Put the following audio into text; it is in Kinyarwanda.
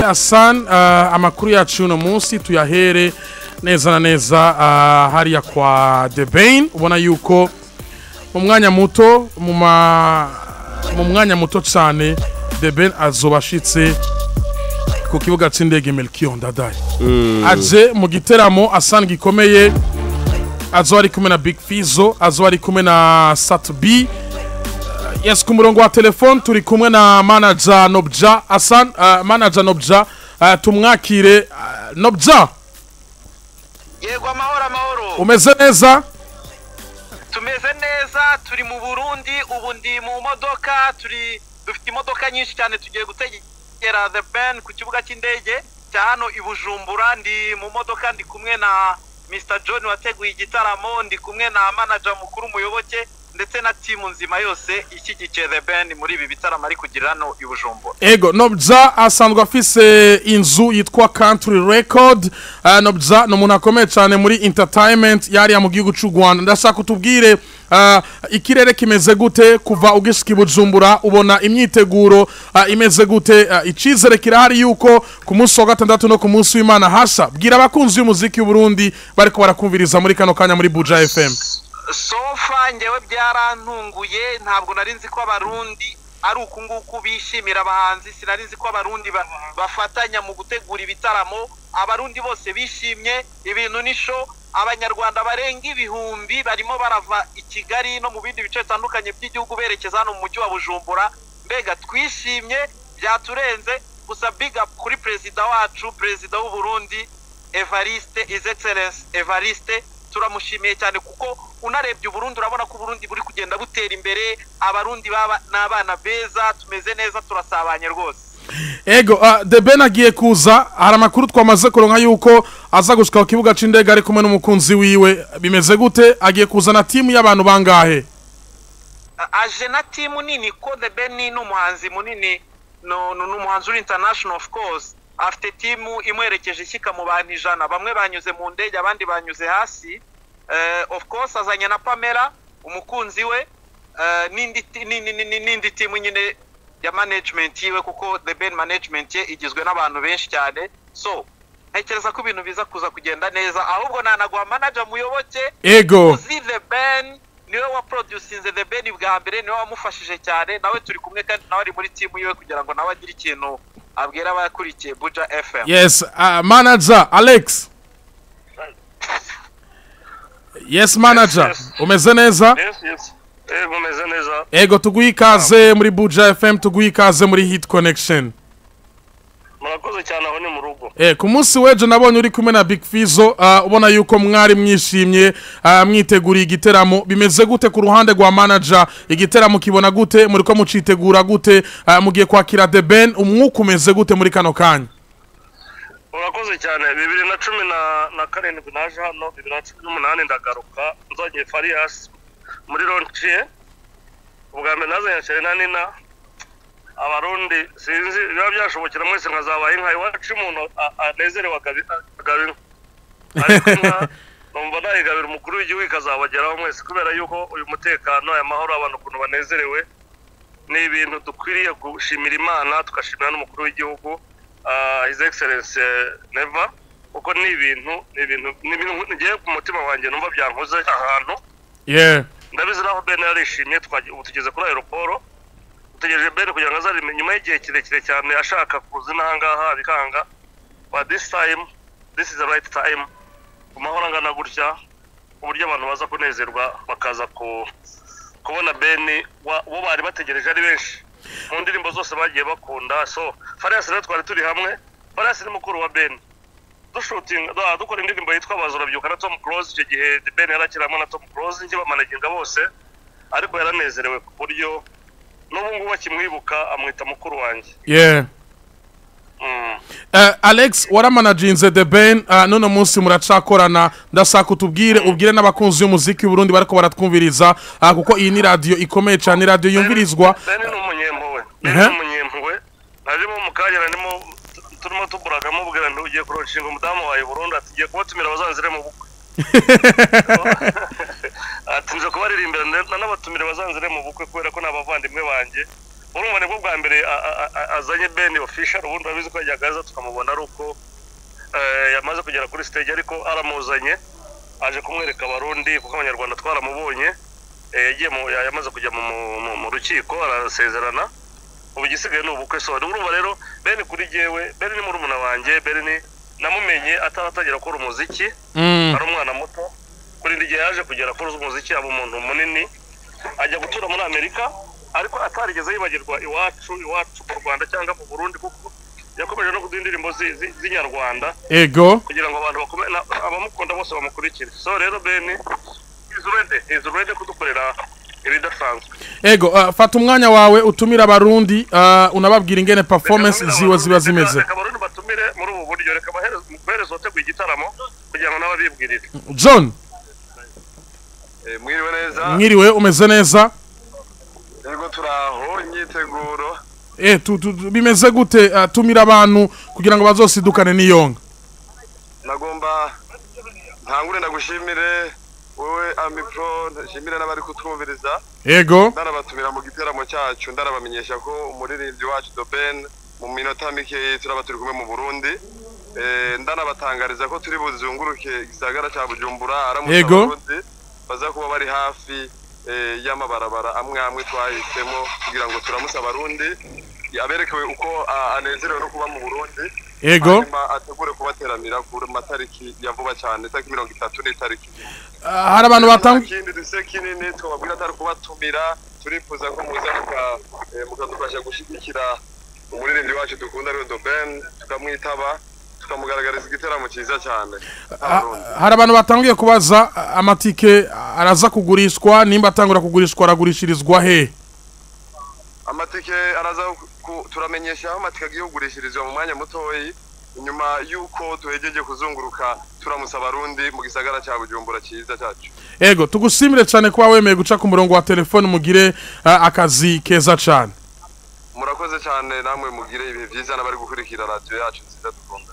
Hassan amakuru yacu uno munsi tuyahere neza na neza hariya kwa The Bane ubona yuko mu mwanya muto cyane The Bane azobashitse ku kibuga c'indege Melchior Ndadaye aje mu giteramo Hassan gikomeye azo ari kumwe na Big Fizzo azo ari kumwe na Sat B. Yes, ku murongo wa telefone turi kumwe na manager Nobja Hassan. Manager Nobja, tumwakire. Nobja, yego amahoro umeze neza? Tumeze neza, turi mu Burundi ubu ndi mu modoka, dufite imodoka nyinshi cyane tugiye gutegera The Bane ku kibuga cy'indege cya hano i Bujumbura. Ndi mu modoka ndi kumwe na Mr John wateguye igitaramo, ndi kumwe na manager mukuru Muyoboke ndetse na timu nzima yose ishyigikiye The Bane muri ibi bitaramo ari kugira no i Bujumbura. Ego, Nobja asanzwe afise inzu yitwa Country Record. Nobja no umuntu akomeye cyane muri entertainment yari mu gihugu cy'u Rwanda. Ndashaka utubwire ikirere kimeze gute kuva ugishika i Bujumbura, ubona imyiteguro imeze gute, icizere kirahari yuko ku munsi wa gatandatu no ku munsi w'Imana hasha. Bwira abakunzi y'umuziki w'u Burundi bariko barakumviriza muri kano kanya muri Buja FM. Sofa ngewe byarantunguye, ntabwo nari nzi ko abarundi ari uku nguku bishimira abahanzi, sinari nzi ko abarundi bafatanya mu gutegura ibitaramo. Abarundi bose bishimye, ibintu ni show. Abanyarwanda barenga ibihumbi barimo barava i Kigali no mu bindi bice bitandukanye by'igihugu berekeza hano mu mujyi wa Bujumbura. Mbega twishimye byaturenze. Gusa big up kuri president wacu, president w'u Burundi Evariste, His Excellence Evariste. Turamushimiye cyane kuko unarebye Burundi urabona ko Burundi buri kugenda butera imbere. Abarundi baba n'abana beza, tumeze neza, turasabanye rwose. Ego, The Bane agiye kuza, hari amakuru twamaze kuronka yuko aza gushika ku kibuga c'indege ari kumwe n'umukunzi wiwe. Bimeze gute? Agiye kuza na timu y'abantu bangahe? Aje na timu nini ko The Bane ni umuhanzi munini, n'umuhanzi international of course. Afite timu imwerekeje ishyika mu bantu 100, bamwe banyuze mu ndege abandi banyuze hasi. Of course azanye na Pamela umukunzi we, n'indi timu nyine ya management yiwe kuko The Bane management ye igizwe n'abantu benshi cyane. So ntekereza ko ibintu biza kuza kugenda neza, ahubwo nanaguha manager Muyoboke. Ego, uzi The Bane niwe wa producinze The Bane bwa mbere, niwe wamufashije cyane, nawe turi kumwe kandi nawe ari muri timu yiwe kugira ngo nawe agire ikintu abwira abakurikiye Buja FM. Yes, manager Alex. Yes, manager. Yes. Umeze neza? Yes. Ego umeze neza. Ego, tuguha ikaze muri Buja FM, tuguha ikaze muri Hit Connection. Murakoze cyane aho ni mu rugo. Ku munsi w'ejo nabonye uri kumwe na Big Fizzo, ubona yuko mwari mwishimye, mwiteguriye igiteramo. Bimeze gute ku ruhande rwa manager? Igiteramo kibona gute? Muri ko mucitegura gute? Mugiye kwakira The Bane, umwuka umeze gute muri kano kanya? Murakoze cyane. 2017 naje hano, 2018 ndagaruka nzanye Farias muri Rontier. Ubwa mbere nazanye Serena Nina. Abarundi sinzi biba byashobokera mwese nkazabaye nka iwacu umuntu anezerewe agabira. Ariko numva nayigabira umukuru w'igihugu ikazabageraho mwese kubera yuko uyu mutekano aya mahoro abantu kuntu banezerewe ni ibintu dukwiriye gushimira Imana, tukashimira n'umukuru w'igihugu His Excellence Neva, uko ni ibintu ngiye ku mutima wanjye numva byankoze ahantu. Ndabizi naho Bane yarishimye, tugeze kuri aeroport tutegereje Bane kugira ngo azari nyuma y'igihe kirekire cyane ashaka kuzina hangaha bikanga. But this is the right time. Umahoro ngana gutya uburyo abantu baza kunezerwa bakaza kubona Bane bo bari bategereje ari benshi mu ndirimbo zose bagiye bakunda. So Farias rero twari turi hamwe. Farias ni mukuru wa Bane, dukora indirimbo yitwa Bazurabyuka na Tom Close. Icyo gihe The Bane yarakiramo na Tom Close nje bamanaginga bose, ariko yaranezerewe ku buryo n'ubu ngubu bakimwibuka amwita mukuru wanjye. Alex, waramanaginze The Bane, none munsi muracakorana. Ndashaka ubwire n'abakunzi y'umuziki w'u Burundi bariko baratwumviriza, kuko iyi ni radio ikomeye cyane, radio yumvirizwa. Bane n'umunyempuwe, kuronshinga umudamu wawe Burundi ati giye kubatumira bazanzire mu bukwe ati nje kubaririmbira n'abatumire bazanzire mu bukwe kubera ko nabavandimwe banje urumva nibwo bwa mbere azanye Ben official ubundi babizi ko yagaza tukamubona ari uko yamaze kugera kuri stage ariko aramuzanye aje kumwereka abarundi kuko abanyarwanda twaramubonye yagiye yamaze kujya mu rukiko arasezerana ubu gisigaye n'ubukwe so urumva rero Ben kuri jewe Ben ni murumuna wanje Ben ni namumenye ataratangira gukora umuziki ari umwana muto kuri ndigiye yaje kugera kuri umuziki aba umuntu munini ajya gutura muri Amerika ariko atarigeze yibagirwa iwacu mu Rwanda cyangwa mu Burundi kuko yakomeje no kuduha indirimbo z'inyarwanda ego kugira ngo abantu abamukunda bose bamukurikire so rero Ben is ready kudukorera ibidasanzwe ego fata umwanya wawe utumira abarundi unababwira ingene performance ziba zimeze abarundi batumire muri ubu buryo reka bahereza uteguye igitaramo kugira ngo nababibwirire John mwiriwe neza mwiriwe umeze neza yego turaho imyiteguro bimeze gute tumira abantu kugira ngo bazosidukane n'iyonga nagomba ntangure ndagushimire wowe Amipro ndashimire n'abari kutwumviriza yego ndarabatumira mu giteramo cyacu ndarabamenyesha ko umuririmbyi wacu Ben mu minota mike turaba turi kumwe mu Burundi ndanabatangariza ko turi buzunguruke igisagara cya Bujumbura aramutse Burundi baza kuba bari hafi y'amabarabara amwe twahisemo kugira ngo turamuse abarundi aberekewe uko anezerewe no kuba mu Burundi yego ategure kubateramira ku matariki ya vuba cyane tariki 30 n'itariki hari abantu batanga ikindi duse kinini twababwira atari kubatumira turifuza ko muza mukadufasha gushigikira umuririmbyi wacu dukunda rero Ben tukamwitaba tukamugaragariza igiteramo cyiza cyane hari abantu batangiye kubaza amatike araza kugurishwa nimba atangura kugurishwa aragurishirizwa he amatike araza turamenyesha aho amatike agiye kugurishirizwa mu mwanya mutoyi nyuma yuko tuhejeje kuzunguruka turamusa abarundi mu gisagara cya Bujumbura cyiza cyacu ego tugusimire cyane kuba wemeye guca ku murongo wa telefone mugire akazi keza cyane murakoze cyane namwe mugire ibihe byiza n'abari gukurikira radio yacu nziza dukunda